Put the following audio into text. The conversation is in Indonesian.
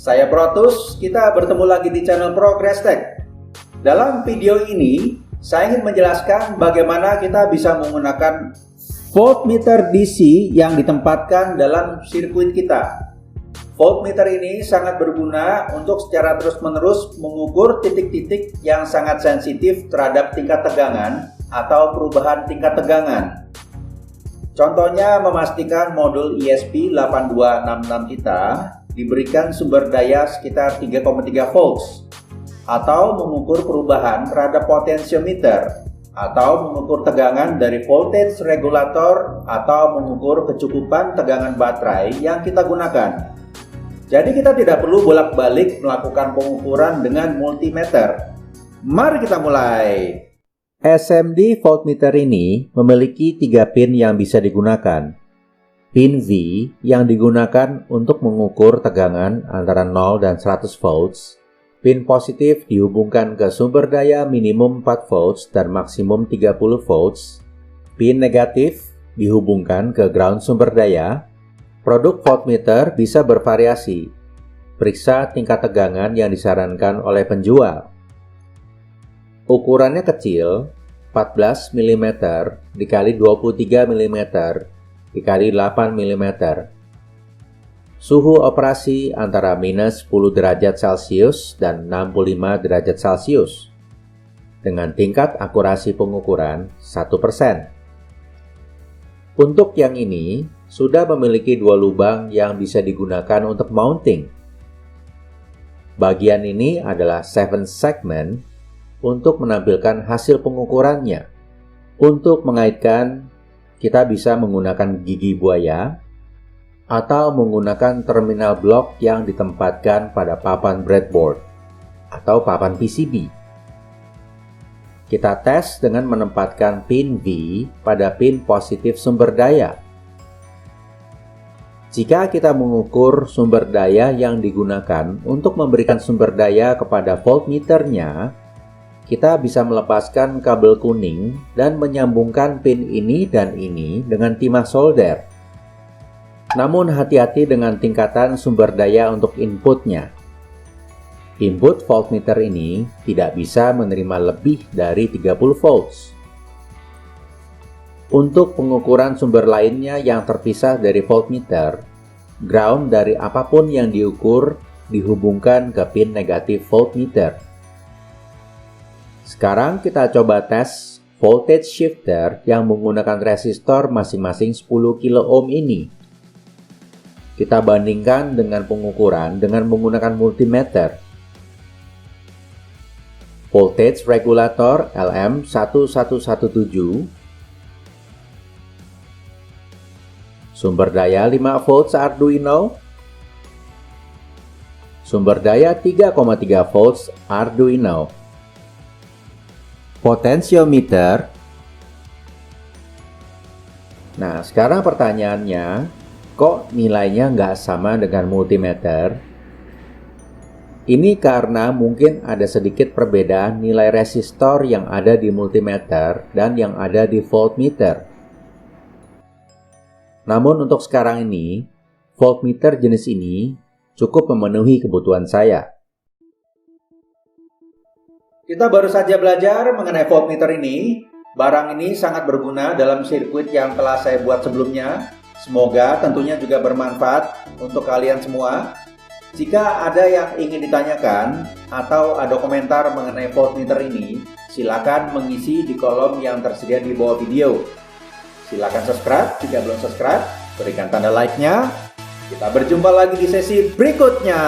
Saya Protus, kita bertemu lagi di channel Progress Tech. Dalam video ini, saya ingin menjelaskan bagaimana kita bisa menggunakan voltmeter DC yang ditempatkan dalam sirkuit kita. Voltmeter ini sangat berguna untuk secara terus-menerus mengukur titik-titik yang sangat sensitif terhadap tingkat tegangan atau perubahan tingkat tegangan. Contohnya memastikan modul ESP8266 kita diberikan sumber daya sekitar 3,3 volts, atau mengukur perubahan terhadap potensiometer, atau mengukur tegangan dari voltage regulator, atau mengukur kecukupan tegangan baterai yang kita gunakan. Jadi kita tidak perlu bolak-balik melakukan pengukuran dengan multimeter. Mari kita mulai. SMD voltmeter ini memiliki 3 pin yang bisa digunakan. Pin V yang digunakan untuk mengukur tegangan antara 0 dan 100 volts. Pin positif dihubungkan ke sumber daya minimum 4 volts dan maksimum 30 volts. Pin negatif dihubungkan ke ground sumber daya. Produk voltmeter bisa bervariasi. Periksa tingkat tegangan yang disarankan oleh penjual. Ukurannya kecil, 14 mm dikali 23 mm dikali 8 mm. Suhu operasi antara minus 10 derajat Celcius dan 65 derajat Celcius. Dengan tingkat akurasi pengukuran 1%. Untuk yang ini, sudah memiliki 2 lubang yang bisa digunakan untuk mounting. Bagian ini adalah 7 segment untuk menampilkan hasil pengukurannya. Untuk mengaitkan, kita bisa menggunakan gigi buaya atau menggunakan terminal blok yang ditempatkan pada papan breadboard atau papan PCB. Kita tes dengan menempatkan pin V pada pin positif sumber daya. Jika kita mengukur sumber daya yang digunakan untuk memberikan sumber daya kepada voltmeternya, kita bisa melepaskan kabel kuning dan menyambungkan pin ini dan ini dengan timah solder. Namun hati-hati dengan tingkatan sumber daya untuk inputnya. Input voltmeter ini tidak bisa menerima lebih dari 30 volts. Untuk pengukuran sumber lainnya yang terpisah dari voltmeter, ground dari apapun yang diukur dihubungkan ke pin negatif voltmeter. Sekarang kita coba tes voltage shifter yang menggunakan resistor masing-masing 10 kilo ohm ini. Kita bandingkan dengan pengukuran dengan menggunakan multimeter. Voltage regulator LM1117, sumber daya 5 volts Arduino, sumber daya 3,3 volts Arduino. Potensiometer. Nah, sekarang pertanyaannya, kok nilainya nggak sama dengan multimeter? Ini karena mungkin ada sedikit perbedaan nilai resistor yang ada di multimeter dan yang ada di voltmeter. Namun untuk sekarang ini, voltmeter jenis ini cukup memenuhi kebutuhan saya. Kita baru saja belajar mengenai voltmeter ini. Barang ini sangat berguna dalam sirkuit yang telah saya buat sebelumnya. Semoga tentunya juga bermanfaat untuk kalian semua. Jika ada yang ingin ditanyakan atau ada komentar mengenai voltmeter ini, silakan mengisi di kolom yang tersedia di bawah video. Silakan subscribe jika belum subscribe, berikan tanda like-nya. Kita berjumpa lagi di sesi berikutnya.